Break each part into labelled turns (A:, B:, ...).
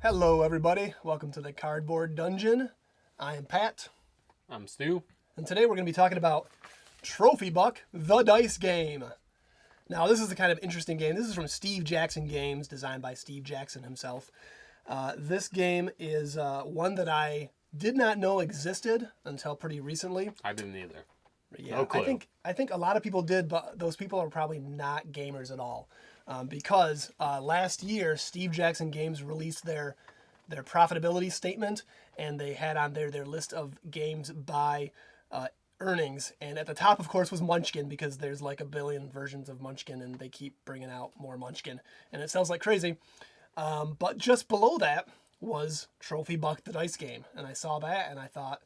A: Hello, everybody. Welcome to the Cardboard Dungeon. I am Pat,
B: I'm Stu.
A: and today we're going to be talking about Trophy Buck, the dice game. Now, this is a kind of interesting game. This is from Steve Jackson Games, designed by Steve Jackson himself. This game is one that I did not know existed until pretty recently.
B: I didn't either.
A: Yeah,
B: No clue.
A: I think a lot of people did, but those people are probably not gamers at all. Because last year, Steve Jackson Games released their profitability statement, and they had on there their list of games by earnings. And at the top, of course, was Munchkin, because there's like a billion versions of Munchkin, and they keep bringing out more Munchkin, and it sells like crazy. But just below that was Trophy Buck, the dice game, and I saw that, and I thought,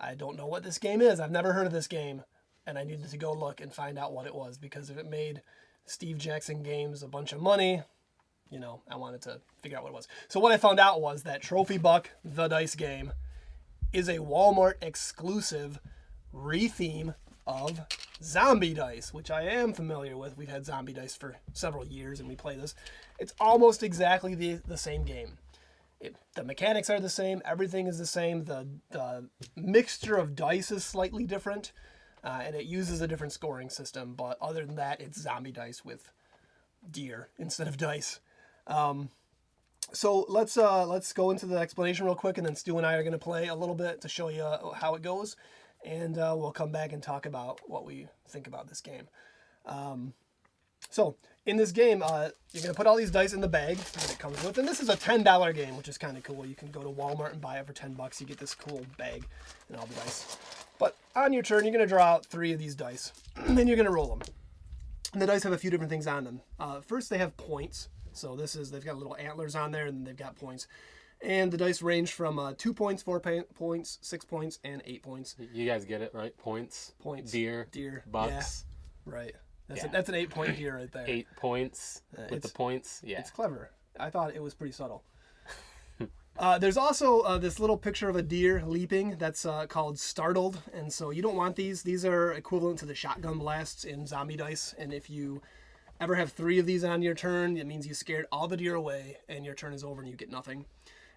A: I don't know what this game is. I've never heard of this game, and I needed to go look and find out what it was, because if it made Steve Jackson Games a bunch of money, I wanted to figure out what it was. So what I found out was that Trophy Buck, the dice game, is a Walmart exclusive retheme of Zombie Dice, which I am familiar with. We've had Zombie Dice for several years, and we play this. It's almost exactly the same game. The mechanics are the same. Everything is the same. The mixture of dice is slightly different. And it uses a different scoring system, but other than that, it's Zombie Dice with deer instead of dice. So let's go into the explanation real quick, and then Stu and I are going to play a little bit to show you how it goes, and we'll come back and talk about what we think about this game. So in this game, you're going to put all these dice in the bag that it comes with, and this is a $10 game, which is kind of cool. You can go to Walmart and buy it for $10. You get this cool bag and all the dice. But on your turn, you're going to draw out 3 of these dice, and then you're going to roll them. And the dice have a few different things on them. First, they have points. So they've got little antlers on there, and they've got points. And the dice range from 2 points, 4 points, 6 points, and 8 points.
B: You guys get it, right? Points. Deer. Bucks.
A: Yeah, right. That's an 8-point deer right there.
B: 8 points with the points. Yeah.
A: It's clever. I thought it was pretty subtle. There's also this little picture of a deer leaping that's called Startled, and so you don't want these. These are equivalent to the shotgun blasts in Zombie Dice, and if you ever have 3 of these on your turn, it means you scared all the deer away, and your turn is over and you get nothing.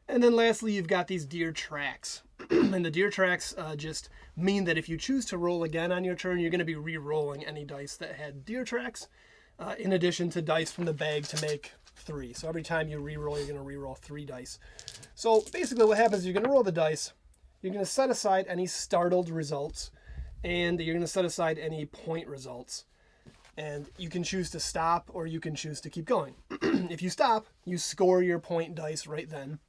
A: And then lastly, you've got these deer tracks, and the deer tracks just mean that if you choose to roll again on your turn, you're going to be re-rolling any dice that had deer tracks, in addition to dice from the bag to make 3. So every time you re-roll, you're going to re-roll 3 dice. So basically what happens is you're going to roll the dice, you're going to set aside any startled results, and you're going to set aside any point results. And you can choose to stop, or you can choose to keep going. If you stop, you score your point dice right then.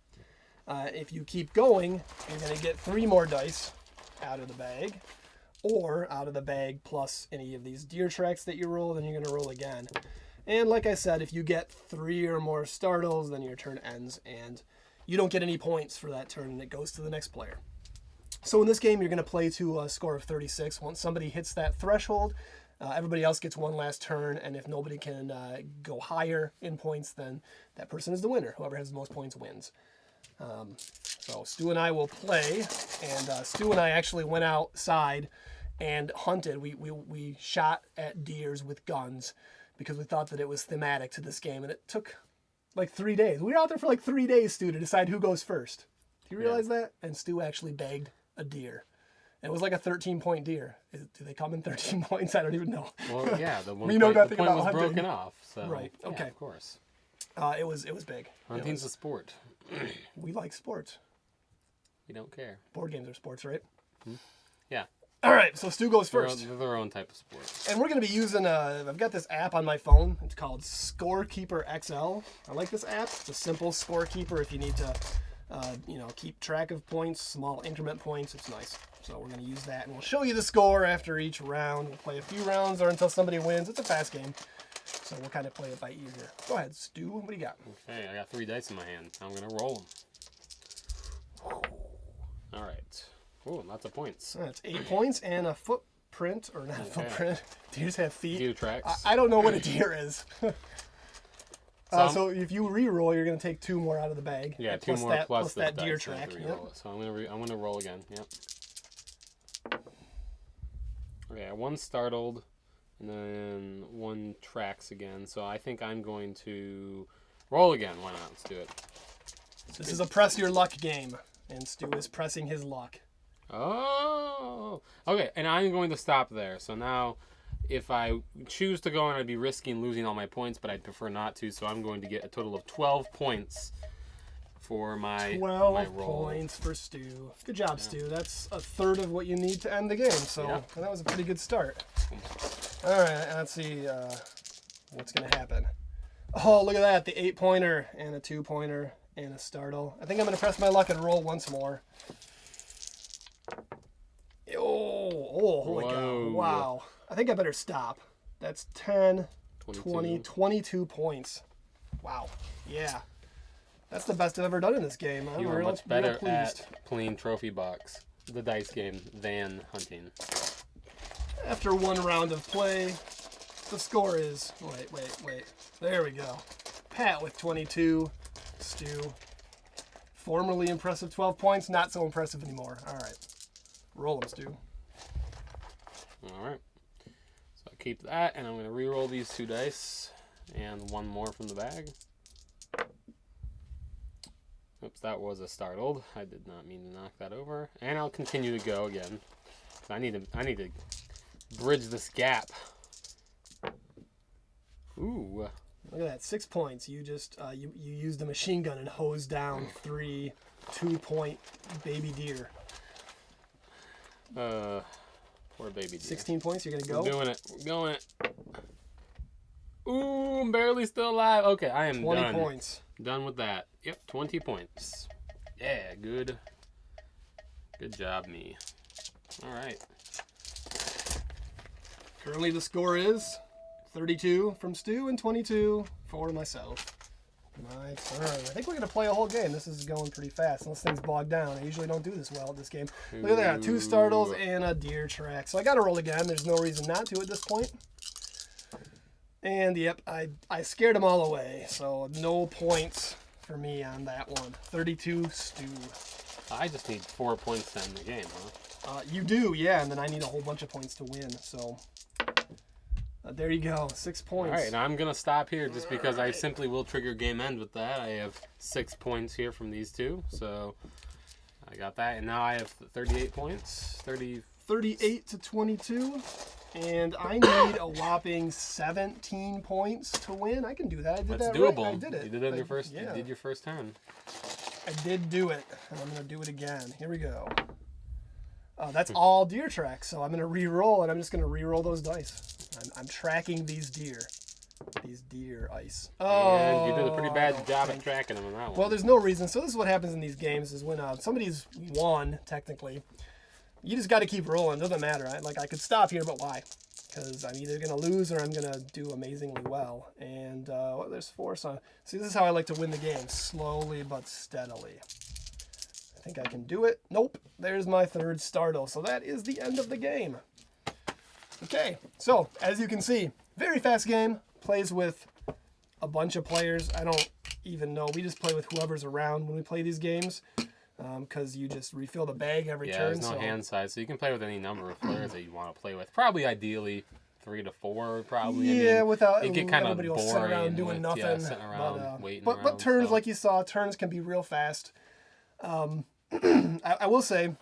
A: If you keep going, you're going to get 3 more dice out of the bag, or out of the bag plus any of these deer tracks that you roll, then you're going to roll again. And like I said, if you get 3 or more startles, then your turn ends, and you don't get any points for that turn, and it goes to the next player. So in this game, you're going to play to a score of 36. Once somebody hits that threshold, everybody else gets one last turn, and if nobody can go higher in points, then that person is the winner. Whoever has the most points wins. So Stu and I will play, and Stu and I actually went outside and hunted. We shot at deers with guns, because we thought that it was thematic to this game, and it took like 3 days. We were out there for like 3 days, Stu, to decide who goes first. Do you realize that? And Stu actually bagged a deer. And it was like a 13-point deer. Do they come in 13 points? I don't even know.
B: Well, yeah. The one
A: We know
B: point,
A: nothing
B: the point
A: about
B: was
A: hunting.
B: broken off. So,
A: Right, okay.
B: Yeah, of course.
A: It was big.
B: Hunting's a sport.
A: We like sports.
B: We don't care.
A: Board games are sports, right?
B: Yeah.
A: All right, so Stu goes first.
B: They're their own type of sport.
A: And we're going to be using, I've got this app on my phone. It's called Scorekeeper XL. I like this app. It's a simple scorekeeper if you need to, keep track of points, small increment points. It's nice. So we're going to use that, and we'll show you the score after each round. We'll play a few rounds or until somebody wins. It's a fast game. So we'll kind of play it by ear here. Go ahead, Stu. What do you got?
B: Okay, I got 3 dice in my hand. I'm going to roll them. All right. Ooh, lots of points.
A: That's 8 points and a footprint, or not a footprint. Deers have feet.
B: Deer tracks.
A: I don't know what a deer is. So if you re-roll, you're going to take 2 more out of the bag.
B: Yeah, 2 more plus
A: that deer
B: dice,
A: track.
B: Yep. So I'm gonna roll again. Yep. Okay, 1 startled, and then 1 tracks again. So I think I'm going to roll again. Why not? Let's do it.
A: This is a press your luck game, and Stu is pressing his luck.
B: Oh, okay. And I'm going to stop there. So now, if I choose to go on, I'd be risking losing all my points, but I'd prefer not to. So I'm going to get a total of 12 points for my
A: 12
B: my roll.
A: points for Stu. Good job, Stu. That's a third of what you need to end the game. So
B: Yeah.
A: that was a pretty good start. All right, let's see what's going to happen. Oh, look at that. The 8-pointer and a 2-pointer and a startle. I think I'm going to press my luck and roll once more. Oh, holy cow.
B: Whoa.
A: Wow. I think I better stop. That's 10,
B: 22.
A: 22 points. Wow. Yeah. That's the best I've ever done in this game. I'm
B: You are
A: real,
B: much better
A: real pleased.
B: at playing Trophy Box, the dice game, than hunting.
A: After one round of play, the score is... Wait. There we go. Pat with 22. Stu. Formerly impressive 12 points. Not so impressive anymore. All right. Roll them, Stu.
B: All right. So I keep that, and I'm going to re-roll these 2 dice, and one more from the bag. Oops, that was a startled. I did not mean to knock that over. And I'll continue to go again. I need to bridge this gap. Ooh.
A: Look at that. 6 points. You just you used a machine gun and hosed down 3 2-point baby deer.
B: Poor baby deer.
A: 16 points. You're going to go?
B: We're doing it. We're going it. Ooh, I'm barely still alive. Okay, I am
A: 20
B: done.
A: points.
B: Done with that. Yep, 20 points. Yeah, good. Good job, me. All right.
A: Currently the score is 32 from Stu and 22 for myself. My turn. I think we're going to play a whole game. This is going pretty fast unless things bog down. I usually don't do this well at this game. Look at that. 2 startles and a deer track. So I got to roll again. There's no reason not to at this point. And yep, I scared them all away. So no points for me on that one. 32 Stu.
B: I just need 4 points to end the game, huh?
A: You do, yeah. And then I need a whole bunch of points to win. So there you go. 6 points.
B: All right, and I'm going to stop here just because I simply will trigger game end with that. I have 6 points here from these 2. So I got that. And now I have 38 points.
A: 38 to 22. And I need a whopping 17 points to win. I can do that. I did
B: That's
A: that
B: doable.
A: right. I did it.
B: You did it on your first.
A: Yeah.
B: You did your first turn.
A: I did do it, and I'm gonna do it again. Here we go. That's all deer tracks, so I'm gonna re-roll, and I'm just gonna re-roll those dice. I'm tracking these deer ice. Oh,
B: And you did a pretty
A: I
B: bad
A: don't
B: job
A: think-
B: at tracking them on that one.
A: Well, there's no reason. So this is what happens in these games: is when somebody's won, technically, you just got to keep rolling. Doesn't matter. I could stop here, but why? Because I'm either gonna lose or I'm gonna do amazingly well. And there's 4. So see, this is how I like to win the game: slowly but steadily. I think I can do it. Nope. There's my 3rd startle. So that is the end of the game. Okay. So as you can see, very fast game. Plays with a bunch of players. I don't even know. We just play with whoever's around when we play these games. Because you just refill the bag every
B: yeah,
A: turn.
B: there's no
A: so
B: hand size, so you can play with any number of players that you want to play with. Probably, ideally, 3 to 4. Probably.
A: Yeah, without
B: it get kind of
A: everybody will
B: boring
A: sit around doing
B: with,
A: nothing.
B: Yeah, sitting around waiting.
A: But turns, like you saw, turns can be real fast. I will say,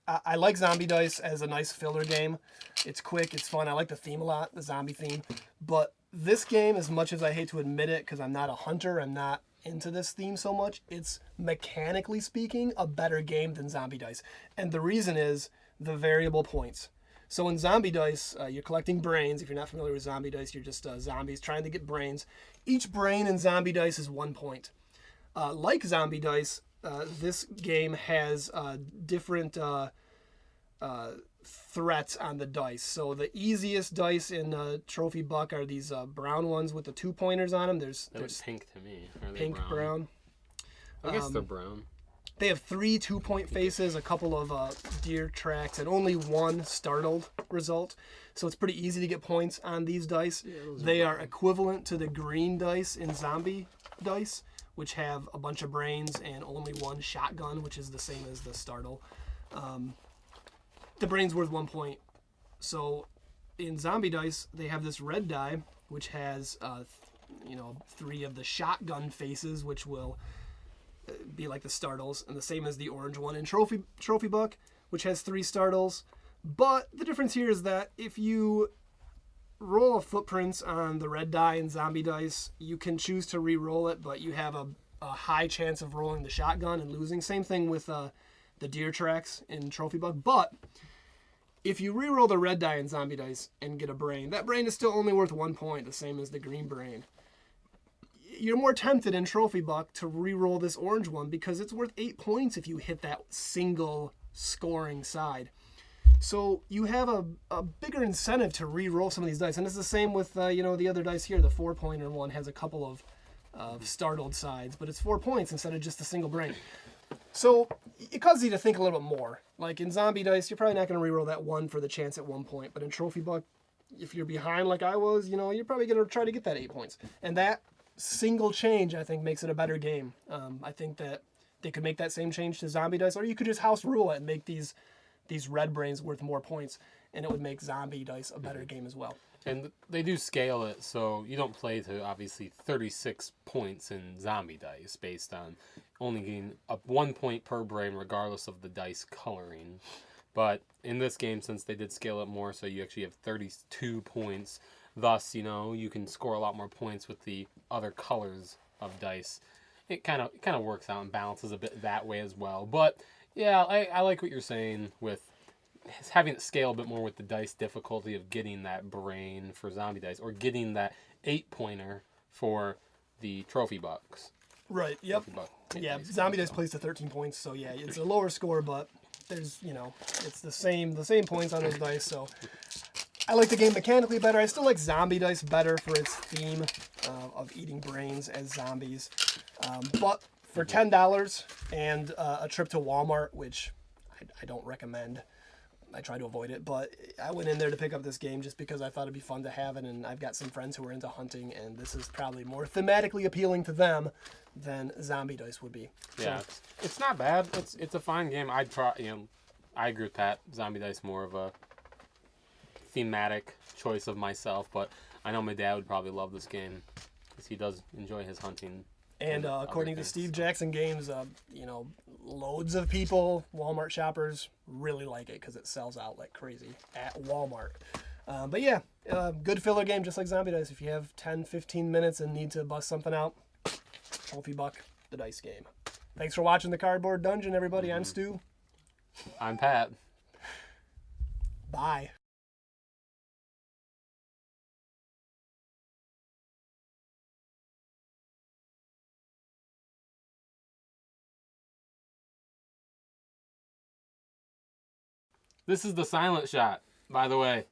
A: I like Zombie Dice as a nice filler game. It's quick, it's fun. I like the theme a lot, the zombie theme. But this game, as much as I hate to admit it, because I'm not a hunter, I'm not into this theme so much, it's mechanically speaking a better game than Zombie Dice. And the reason is the variable points. So in Zombie Dice, you're collecting brains. If you're not familiar with Zombie Dice, you're just zombies trying to get brains. Each brain in Zombie Dice is 1 point. Like Zombie Dice, this game has different threats on the dice. So the easiest dice in Trophy Buck are these brown ones with the 2 pointers on them. There's
B: pink to me. Are they
A: pink, brown.
B: I guess they're brown.
A: They have 3 2-point faces, a couple of deer tracks, and only 1 startled result. So it's pretty easy to get points on these dice. They are equivalent to the green dice in Zombie Dice, which have a bunch of brains and only 1 shotgun, which is the same as the startle. The brain's worth 1 point. So in Zombie Dice, they have this red die, which has 3 of the shotgun faces, which will be like the Startles, and the same as the orange one in Trophy Buck, which has 3 Startles. But the difference here is that if you roll a footprints on the red die and zombie dice, you can choose to re-roll it, but you have a high chance of rolling the shotgun and losing. Same thing with the deer tracks in Trophy Buck. But if you re-roll the red die and zombie dice and get a brain, that brain is still only worth 1 point, the same as the green brain. You're more tempted in Trophy Buck to re-roll this orange one because it's worth 8 points if you hit that single scoring side. So you have a bigger incentive to re-roll some of these dice. And it's the same with the other dice here. The 4-pointer one has a couple of startled sides, but it's 4 points instead of just a single brain. So it causes you to think a little bit more. Like in zombie dice, you're probably not going to re-roll that 1 for the chance at 1 point. But in Trophy Buck, if you're behind like I was, you're probably going to try to get that 8 points. And that single change, I think, makes it a better game. I think that they could make that same change to zombie dice, or you could just house rule it and make these red brains worth more points, and it would make zombie dice a better game as well.
B: And they do scale it, so you don't play to obviously 36 points in zombie dice based on only getting up 1 point per brain regardless of the dice coloring. But in this game, since they did scale it more, so you actually have 32 points, thus, you can score a lot more points with the other colors of dice. It kind of works out and balances a bit that way as well. But yeah, I like what you're saying with having it scale a bit more with the dice difficulty of getting that brain for zombie dice or getting that 8-pointer for the Trophy Bucks.
A: Right, yep. Yeah, zombie dice plays to 13 points, so yeah, it's a lower score, but there's, it's the same points on those dice, so I like the game mechanically better. I still like zombie dice better for its theme of eating brains as zombies. But for $10 and a trip to Walmart, which I don't recommend, I try to avoid it, but I went in there to pick up this game just because I thought it'd be fun to have it, and I've got some friends who are into hunting, and this is probably more thematically appealing to them than zombie dice would be.
B: Yeah, so, it's not bad. It's a fine game. I'd try. I agree with Pat. Zombie dice more of a thematic choice of myself, but I know my dad would probably love this game because he does enjoy his hunting.
A: And according to Steve Jackson Games, loads of people, Walmart shoppers, really like it because it sells out like crazy at Walmart. But yeah, good filler game, just like Zombie Dice. If you have 10, 15 minutes and need to bust something out, Trophy Buck, the dice game. Thanks for watching the Cardboard Dungeon, everybody. I'm Stu.
B: I'm Pat.
A: Bye.
B: This is the silent shot, by the way.